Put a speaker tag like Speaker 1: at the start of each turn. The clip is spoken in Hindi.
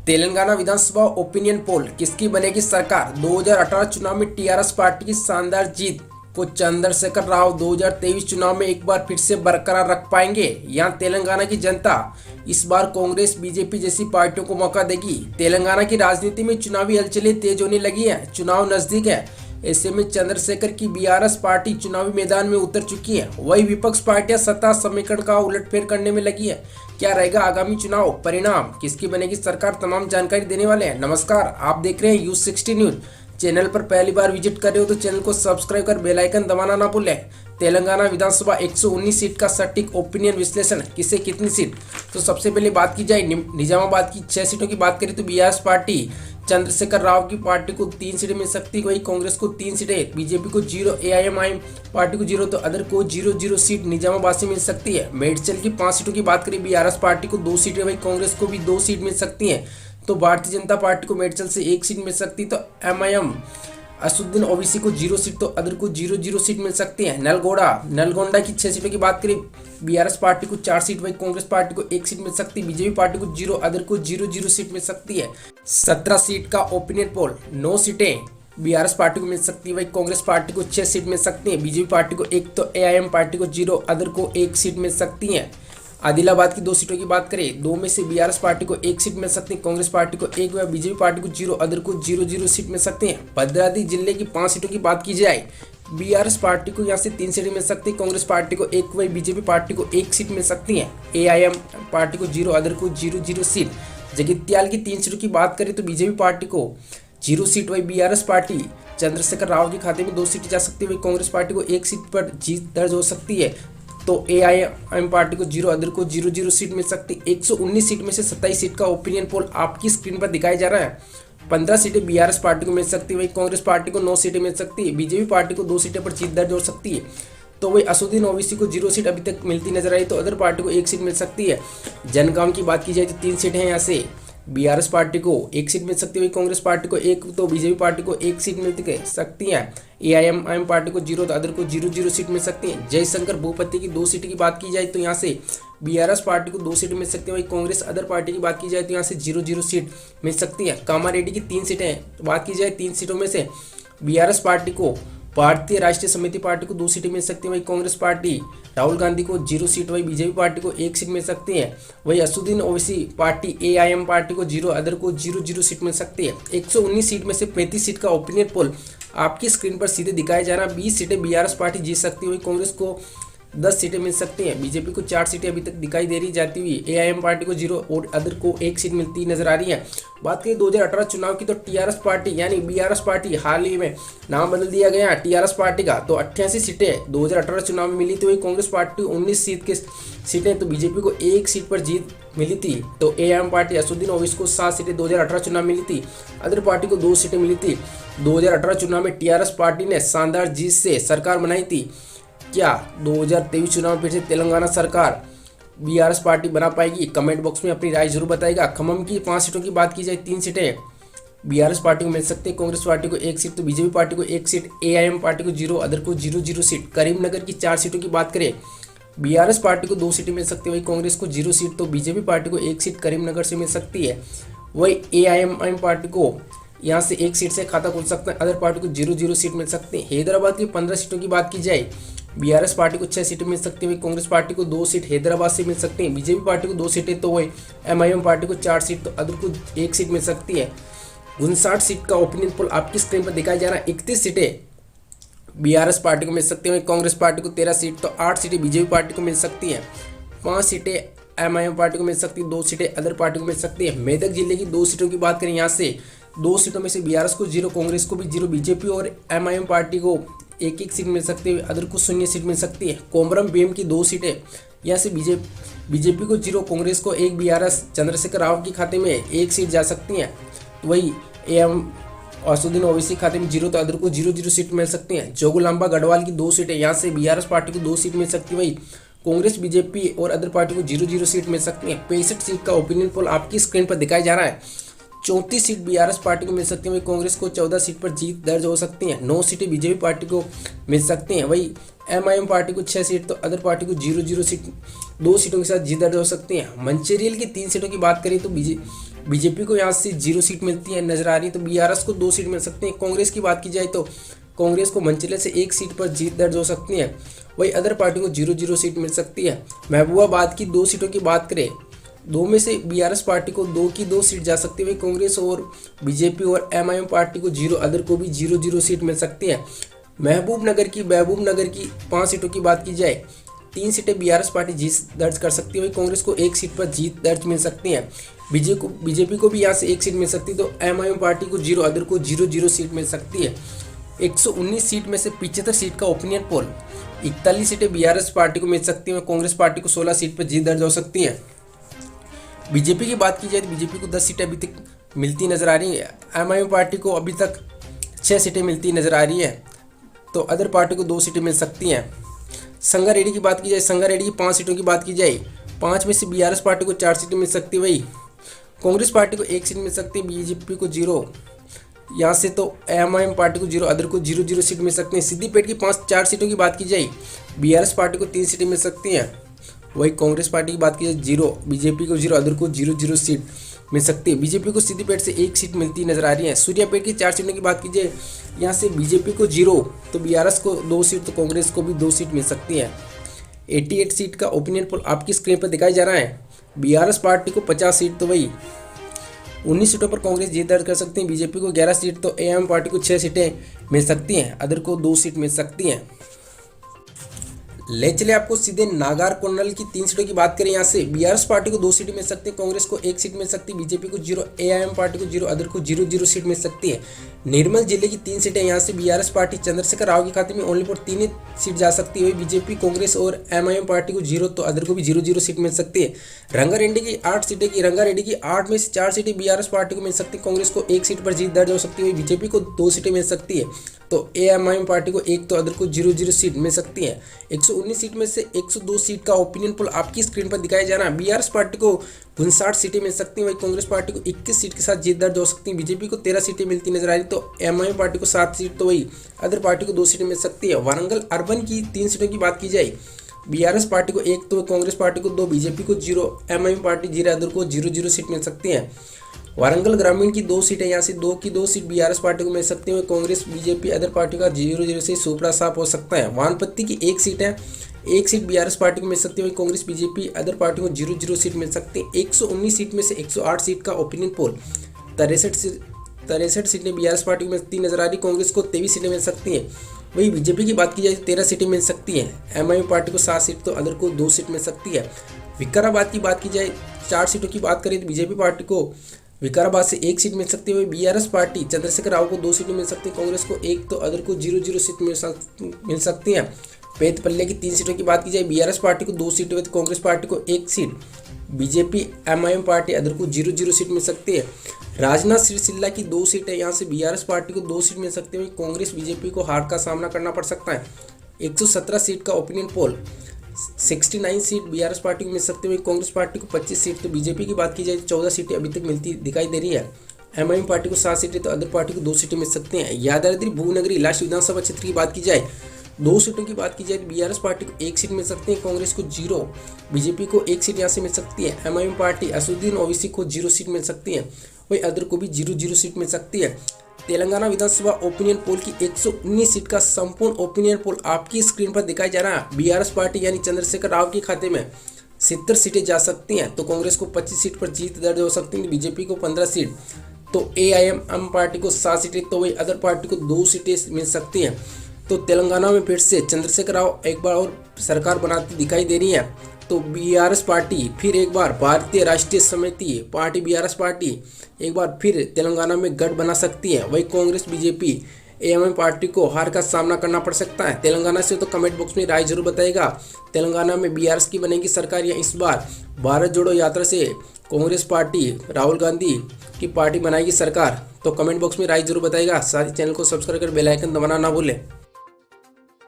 Speaker 1: तेलंगाना विधानसभा ओपिनियन पोल, किसकी बनेगी सरकार? 2018 चुनाव में टीआरएस पार्टी की शानदार जीत को चंद्रशेखर राव 2023 चुनाव में एक बार फिर से बरकरार रख पाएंगे? यहाँ तेलंगाना की जनता इस बार कांग्रेस बीजेपी जैसी पार्टियों को मौका देगी। तेलंगाना की राजनीति में चुनावी हलचलें तेज होने लगी है, चुनाव नजदीक है। ऐसे में चंद्रशेखर की बीआरएस पार्टी चुनावी मैदान में उतर चुकी है। वही विपक्ष पार्टियां सत्ता समीकरण का उलटफेर करने में लगी है। क्या रहेगा आगामी चुनाव परिणाम, किसकी बनेगी सरकार, तमाम जानकारी देने वाले हैं। नमस्कार, आप देख रहे हैं U60 न्यूज। चैनल पर पहली बार विजिट कर रहे हो तो चैनल को सब्सक्राइब कर बेल आइकन दबाना ना भूलें। तेलंगाना विधानसभा 119 सीट का सटीक ओपिनियन विश्लेषण, किसे कितनी सीट। तो सबसे पहले बात की जाए निजामाबाद की 6 सीटों की बात करें तो बीआरएस पार्टी चंद्रशेखर राव की पार्टी को 3 सीटें मिल सकती है, वही कांग्रेस को 3 सीटें, बीजेपी को 0, एआईएमआईएम पार्टी को 0 तो अदर को 0 सीट निजामाबाद से मिल सकती है। मेडचल की 5 सीटों की बात करें बीआरएस पार्टी को 2 सीटें, वही कांग्रेस को भी 2 सीट मिल सकती हैं। तो भारतीय जनता पार्टी को मेडचल से 1 सीट मिल सकती है। तो एमआईएम असुद्दीन ओवैसी को 0 सीट तो अदर को 0 सीट मिल सकती है। नलगोंडा की 6 सीटों की बात करें बीआरएस पार्टी को 4 सीट, वही कांग्रेस पार्टी को 1 सीट मिल सकती है। बीजेपी पार्टी को 0 अदर को 0 सीट मिल सकती है। 17 सीट का ओपिनियन पोल, 9 सीटें बीआरएस पार्टी को मिल सकती है, वही कांग्रेस पार्टी को 6 सीट मिल सकती है। बीजेपी पार्टी को 1 तो एआईएम पार्टी को 0 अदर को 1 सीट मिल सकती है। आदिलाबाद की 2 सीटों की बात करें, 2 में से बीआरएस पार्टी को 1 सीट मिल सकती है, कांग्रेस पार्टी को 1 व बीजेपी पार्टी को 0 अदर को 0 सीट मिल सकती है। भद्रावती जिले की 5 सीटों की बात की जाए, बीआरएस पार्टी को यहाँ से 3 सीटें मिल सकती है, कांग्रेस पार्टी को 1 व बीजेपी पार्टी को 1 सीट मिल सकती है। एआईएम पार्टी को 0 अदर को 0 सीट। जगित्याल की 3 सीटों की बात करें तो बीजेपी पार्टी को 0 सीट, वही बीआरएस पार्टी चंद्रशेखर राव के खाते में 2 सीटें जा सकती है, वही कांग्रेस पार्टी को 1 सीट पर जीत दर्ज हो सकती है। तो एआईएम पार्टी को 0 अदर को 0 सीट मिल सकती है। 119 सीट में से 27 सीट का ओपिनियन पोल आपकी स्क्रीन पर दिखाया जा रहा है। 15 सीटें बीआरएस पार्टी को मिल सकती है, वही कांग्रेस पार्टी को 9 सीटें मिल सकती है, बीजेपी पार्टी को 2 सीटें पर जीत दर्ज हो सकती है। तो वही असुद्दीन ओवैसी को 0 सीट अभी तक मिलती नजर आई, तो अदर पार्टी को 1 सीट मिल सकती है। जनगांव की बात की जाए तो 3 सीटें हैं, यहाँ से बीआरएस पार्टी को 1 सीट मिल सकती है, वही कांग्रेस पार्टी को 1 तो बीजेपी पार्टी को 1 सीट मिल सकती है। एआईएमआईएम पार्टी को 0 तो अदर को 0 सीट मिल सकती है। जयशंकर भूपति की 2 सीट की बात की जाए तो यहाँ से बीआरएस पार्टी को 2 सीट मिल सकती है, वही कांग्रेस अदर पार्टी की बात की जाए तो यहाँ से 0 सीट मिल सकती है। कामारेड्डी की 3 सीटें बात की जाए, 3 सीटों में से बीआरएस पार्टी को भारतीय राष्ट्रीय समिति पार्टी को 2 सीटें मिल सकती है, वही कांग्रेस पार्टी राहुल गांधी को 0 सीट, वही बीजेपी पार्टी को 1 सीट मिल सकती है। वही Asaduddin Owaisi party AIM party को 0 अदर को 0 सीट मिल सकती है। 119 सीट में से 35 सीट का ओपिनियन पोल आपकी स्क्रीन पर सीधे दिखाया जा रहा है। 20 सीटें बीआरएस पार्टी जीत सकती है, वही कांग्रेस को 10 सीटें मिल सकती हैं, बीजेपी को 4 सीटें अभी तक दिखाई दे रही जाती हुई, एआईएम पार्टी को 0 और अदर को 1 सीट मिलती नजर आ रही है। बात करें 2018 चुनाव की तो टीआरएस पार्टी यानी बीआरएस पार्टी हाल ही में नाम बदल दिया गया है टीआरएस पार्टी का, तो 88 सीटें 2018 चुनाव में मिली थी, वही कांग्रेस पार्टी 19 सीटें तो बीजेपी को 1 सीट पर जीत मिली थी। तो एआईएम पार्टी असुद्दीन ओवैसी को 7 सीटें 2018 चुनाव में मिली थी, अदर पार्टी को 2 सीटें मिली थी। 2018 चुनाव में टीआरएस पार्टी ने शानदार जीत से सरकार बनाई थी। क्या 2023 चुनाव में फिर से तेलंगाना सरकार बीआरएस पार्टी बना पाएगी? कमेंट बॉक्स में अपनी राय जरूर बताएगा। खम्मम की 5 सीटों की बात की जाए, 3 सीटें बीआरएस पार्टी को मिल सकती है, कांग्रेस पार्टी को 1 सीट तो बीजेपी पार्टी को 1 सीट, एआईएम पार्टी को 0 अदर को 0 सीट। करीमनगर की 4 सीटों की बात करें, बीआरएस पार्टी को 2 सीटें मिल सकती है, वही कांग्रेस को 0 सीट तो बीजेपी पार्टी को 1 सीट करीमनगर से मिल सकती है। वही एआईएमआईएम पार्टी को यहाँ से 1 सीट से खाता खुल सकता है, अदर पार्टी को 0 सीट मिल सकती है। हैदराबाद की 15 सीटों की बात की जाए, बीआरएस पार्टी को 6 सीटें मिल सकती है, वही कांग्रेस पार्टी को 2 सीट हैदराबाद से मिल सकती है, बीजेपी पार्टी को 2 सीटें तो वही एमआईएम पार्टी को 4 सीट तो अदर को 1 सीट मिल सकती है। 59 सीट का ओपिनियन पोल आपकी स्क्रीन पर दिखाया जा रहा है। 31 सीटें बीआरएस पार्टी को मिल सकती है, वही कांग्रेस पार्टी को 13 सीट तो 8 सीटें बीजेपी पार्टी को मिल सकती है, 5 सीटें एमआईएम पार्टी को मिल सकती है, 2 सीटें अदर पार्टी को मिल सकती है। मेदक जिले की 2 सीटों की बात करें, यहाँ से 2 सीटों में से बीआरएस को 0, कांग्रेस को भी 0, बीजेपी और एमआईएम पार्टी को 1 सीट मिल सकती है, अदर को 0 सीट मिल सकती है। कोमरम भीम की 2 सीटें, यहाँ से बीजेपी को 0, कांग्रेस को 1, बीआरएस चंद्रशेखर राव के खाते में 1 सीट जा सकती है। तो वही एएम असुद्दीन ओवैसी खाते में 0 तो अदर को 0 सीट मिल सकती हैं। जोगुलांबा गढ़वाल की 2 सीटें, यहाँ से बीआरएस पार्टी को 2 सीट मिल सकती है, वही कांग्रेस बीजेपी और अदर पार्टी को 0 सीट मिल सकती है। 65 सीट का ओपिनियन पोल आपकी स्क्रीन पर दिखाया जा रहा है। 34 सीट बीआरएस पार्टी को मिल सकती है, वही कांग्रेस को 14 सीट पर जीत दर्ज हो सकती है। 9 सीटें बीजेपी पार्टी को मिल सकती हैं, वही एमआईएम पार्टी को 6 सीट तो अदर पार्टी को 0 सीट 2 सीटों के साथ जीत दर्ज हो सकती है। मंचेरियल की 3 सीटों की बात करें तो बीजेपी को यहाँ से 0 सीट मिलती है नजर आ रही है, तो बीआरएस को 2 सीट मिल सकती है। कांग्रेस की बात की जाए तो कांग्रेस को मंचले से 1 सीट पर जीत दर्ज हो सकती है, वही अदर पार्टी को 0-0 सीट मिल सकती है। महबूबाबाद की 2 सीटों की बात करें, 2 में से बीआरएस पार्टी को 2 की 2 सीट जा सकती है, वही कांग्रेस और बीजेपी और एमआईएम पार्टी को 0, अदर को भी 0-0 सीट मिल सकती है। महबूबनगर की 5 सीटों की बात की जाए, 3 सीटें बीआरएस पार्टी जीत दर्ज कर सकती है, वही कांग्रेस को 1 सीट पर जीत दर्ज मिल सकती है। बीजेपी को भी यहाँ से 1 सीट मिल सकती है, तो एमआईएम पार्टी को 0, अदर को 0-0 सीट मिल सकती है। 119 सीट में से 75 सीट का ओपिनियन पोल, 41 सीटें बीआरएस पार्टी को मिल सकती हैं, कांग्रेस पार्टी को 16 सीट पर जीत दर्ज हो सकती है। बीजेपी की बात की जाए तो बीजेपी को 10 सीटें अभी तक मिलती नजर आ रही है, एमआईएम पार्टी को अभी तक 6 सीटें मिलती नजर आ रही है, तो अदर पार्टी को 2 सीटें मिल सकती हैं। संगारेड्डी की बात की जाए, संगारेड्डी की 5 सीटों की बात की जाए, 5 में से बीआरएस पार्टी को 4 सीटें मिल सकती है, वही कांग्रेस पार्टी को 1 सीट मिल सकती है, बीजेपी को 0, यहाँ से तो एमआईएम पार्टी को 0, अदर को 0-0 सीट मिल सकती है। सिद्दीपेट की 4 सीटों की बात की जाए, बीआरएस पार्टी को 3 सीटें मिल सकती हैं, वही कांग्रेस पार्टी की बात की जाए 0, बीजेपी को 0, अदर को 0-0 सीट मिल सकती है। बीजेपी को सिद्दीपेट से 1 सीट मिलती नजर आ रही है। सूर्यापेट की 4 सीटों की बात की जाए, यहाँ से बीजेपी को 0, तो बीआरएस को 2 सीट, तो कांग्रेस को भी 2 सीट मिल सकती है। 88 सीट का ओपिनियन पोल आपकी स्क्रीन पर दिखाई जा रहा है। बीआरएस पार्टी को 50 सीट, तो वही 19 सीटों पर कांग्रेस जीत दर्ज कर सकती है, बीजेपी को 11 सीट, तो एएम पार्टी को 6 सीटें मिल सकती हैं, अदर को 2 सीट मिल सकती हैं। ले चले आपको सीधे नागार कोंडल की 3 सीटों की बात करें, यहाँ से बीआरएस पार्टी को 2 सीटें मिल सकती है, कांग्रेस को 1 सीट मिल सकती है, बीजेपी को 0, एआईएम पार्टी को 0, अदर को 0-0 सीट मिल सकती है। निर्मल जिले की 3 सीटें, यहाँ से बीआरएस पार्टी चंद्रशेखर राव के खाते में ओनली फॉर 3 सीट जा सकती है, बीजेपी कांग्रेस और एमआईएम पार्टी को 0, तो अदर को भी 0-0 सीट मिल सकती है। रंगारेड्डी की 8 सीटें की, रंगारेड्डी की 8 में से 4 सीटें बीआरएस पार्टी को मिल सकती है, कांग्रेस को 1 सीट पर जीत दर्ज हो सकती है, बीजेपी को 2 सीटें मिल सकती है, तो एएमआईएम पार्टी को 1, तो अदर को 0-0 सीट मिल सकती है। 119 सीट में से 102 सीट का ओपिनियन पोल आपकी स्क्रीन पर दिखाया जा रहा है। बीआरएस पार्टी को 59 सीटें मिल सकती हैं, वही कांग्रेस पार्टी को 21 सीट के साथ जीत दर्ज हो सकती है, बीजेपी को 13 सीटें मिलती नजर आ रही, तो एमआईएम पार्टी को 7 सीट, तो वही अदर पार्टी को 2 सीटें मिल सकती है। वारंगल अर्बन की 3 सीटों की बात की जाए, बीआरएस पार्टी को 1, तो कांग्रेस पार्टी को 2, बीजेपी को 0, एमआईएम पार्टी 0, अदर को 0-0 सीट मिल सकती है। वारंगल ग्रामीण की 2 सीटें, यहाँ से 2 की 2 सीट बीआरएस पार्टी को मिल सकती है, कांग्रेस बीजेपी अदर पार्टी का 0-0 से सुपड़ा साफ हो सकता है। वानपत्ती की 1 सीट है, 1 सीट बीआरएस पार्टी को मिल सकती है, कांग्रेस बीजेपी अदर पार्टी को 0-0 सीट मिल सकती है। 119 सीट में से 108 सीट का ओपिनियन पोल, 63 सीटें बीआरएस पार्टी को मिलती नजर आ रही, कांग्रेस को 23 सीटें मिल सकती हैं, वही बीजेपी की बात की जाए 13 सीटें मिल सकती हैं, एमआईएम पार्टी को 7 सीट, तो अदर को 2 सीट मिल सकती है। विकाराबाद की बात की जाए, 4 सीटों की बात करें तो बीजेपी पार्टी को विकाराबाद से 1 सीट मिल सकती है, वही बीआरएस पार्टी चंद्रशेखर राव को 2 सीटें मिल सकती है, कांग्रेस को 1, तो अदर को 0-0 सीट मिल सकती है। पेतपल्ले की 3 सीटों की बात की जाए, बीआरएस पार्टी को 2 सीटें, कांग्रेस पार्टी को 1 seat, BJP MIM party other को 0-0 सीट मिल सकती है। राजनाथ सिरसिल्ला की 2 सीटें, यहाँ से बीआरएस पार्टी को 2 सीट मिल सकती है, कांग्रेस बीजेपी को हार का सामना करना पड़ सकता है। 117 सीट का opinion poll, 69 seat BRS party को मिल सकती है, कांग्रेस पार्टी को 25 सीट, तो बीजेपी की बात की जाए 14 सीटें अभी तक मिलती दिखाई दे रही है, एमआईएम पार्टी को 7 सीटें, तो अदर पार्टी को 2 सीटें मिल सकती हैं। यादाद्री भूनगरी लास्ट विधानसभा क्षेत्र की बात की जाए, 2 सीटों की बात की जाए, बीआरएस पार्टी को 1 सीट मिल सकती है, कांग्रेस को 0, बीजेपी को 1 सीट यहाँ से मिल सकती है, एमआईएम पार्टी असुद्दीन ओवैसी को 0 सीट मिल सकती है, वही अदर को भी 0-0 सीट मिल सकती है। तेलंगाना विधानसभा ओपिनियन पोल की 119 सीट का संपूर्ण ओपिनियन पोल आपकी स्क्रीन पर दिखाया जा रहा है। बीआरएस पार्टी यानी चंद्रशेखर राव के खाते में 70 सीटें जा सकती हैं, तो कांग्रेस को 25 सीट पर जीत दर्ज हो सकती है, बीजेपी को 15 सीट, तो एआईएम पार्टी को 7 सीटें, तो वही अदर पार्टी को 2 सीटें मिल सकती हैं। तो तेलंगाना में फिर से चंद्रशेखर राव एक बार और सरकार बनाती दिखाई दे रही है, तो बीआरएस पार्टी फिर एक बार भारतीय राष्ट्रीय समिति पार्टी बीआरएस पार्टी एक बार फिर तेलंगाना में गठ बना सकती है, वही कांग्रेस बीजेपी एएमएम पार्टी को हार का सामना करना पड़ सकता है। तेलंगाना से तो कमेंट बॉक्स में राय जरूर बताएगा, तेलंगाना में बीआरएस की बनेगी सरकार या इस बार भारत जोड़ो यात्रा से कांग्रेस पार्टी राहुल गांधी की पार्टी बनाएगी सरकार, तो कमेंट बॉक्स में राय जरूर बताएगा। साथ ही चैनल को सब्सक्राइब कर बेल आइकन दबाना ना भूलें।